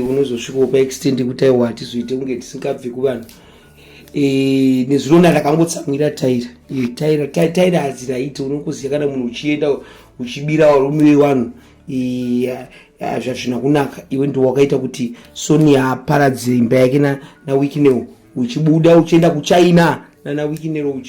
unozosvika pa extend kuti aiwa tizoite kunge tisingabvi kuvanhu nezvironda rakangotsamwira taira hadziraiti unokuziya kana munhu uchienda uchibira varume wevanhu zvazvina kunaka iwe ndiwo wakaita kuti Sonia aparadze imba yake naWikinero uchibuda uchienda kuChina naWikinero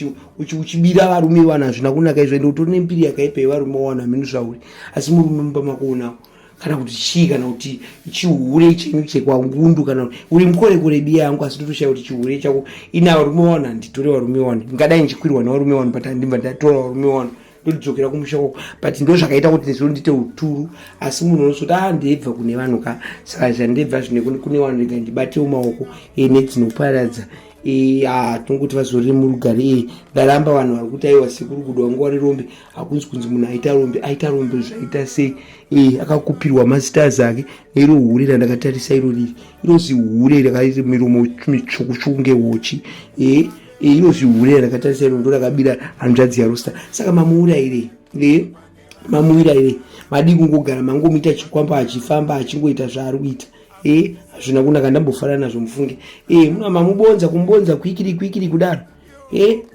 uchibira varume vanhu hazvina kunaka izvo ende utori nempiri yakaipa yevarume vanhu hamene zvauri asi murume mumba mako unawo kana kuti chii kana kuti chihure chenyu chekwangundu kana uri mukorekore biya yangu asi totoshaya kuti chihure chako ina varume vanhu handitore varume vanhu ndingadai ndichikwirwa navarume vanhu but handimba ndatora varume vanhu ndodzokera kumusha kwako but ndo zvakaita kuti nezvino ndite uturu asi munhu unosoti ndebva kune vanhu ka saka zvandebva zvine kune vanhu rega ndibatewo maoko nedzinoparadza tongokuti vazorire murugare ndaramba vanhu vari kuti aiwa sekuru kudwa nguva rerombe hakunzi kunzi munhu aita rombe zvaita sei akakupirwa masters ake neiro hure randakatarisa iro riri inozi hure rakaita miromo mitsvuku ngehochi inozi hure rakatarisa iro ndo rakabira hanzvadzi yarosta saka mamuuraire madi kungogara mangomuita chikwamba achifamba achingoita zvaari kuita hazvina kunaka ndambofara nazvo mufunge muna mamubonza kumbonza kwikiri kudaro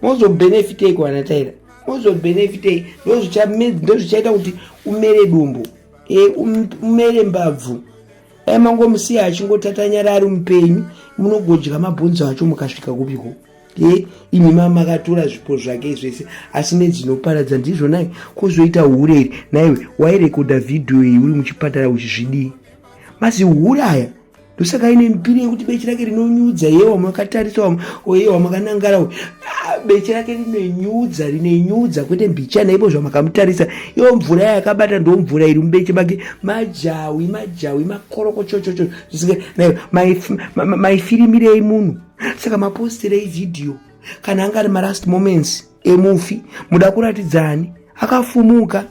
mozobenefitei kuwana taira mozobenefitei ndozvichaita kuti umere dumbo umere mbabvu mangomusiya achingotatanyara ari mupenyu munogodya mabhonzo acho mukasvika kupiko imi makatora zvipo zvake zvese asi nedzinoparadza ndizvo nai kuzoita ureri naiwe wairekodha vhidhiyo iyi uri muchipatara uchizvidii masi uraya ndosaka ine mpiri yekuti bechi rake rinonyudza yewa makatarisa yewa makanangara bechi rake rinenyudza kwete mbichana ipo zvamakamutarisa iwo mvura yakabata ndo mvura iri mubechi make majawi makoroko chochocho maifirimire munhu saka mapostere evhidhiyo kana anga ari malast moments emufi muda kuratidzani akafumuka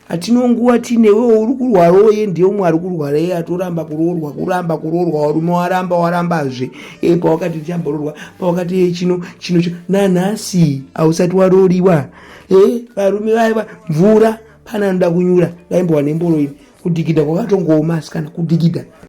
hatinonguva tinewe uri kurwarawo ye ndiye umwe ari kurwara ye atoramba kuroorwa varume warambazve pawakati tichambororwa pawakati chino nanhasi hausati warooriwa varume vaiva mvura pana anoda kunyura daimbowa nemboro ini kudhikidha kwakatongooma asi kana kudhikidha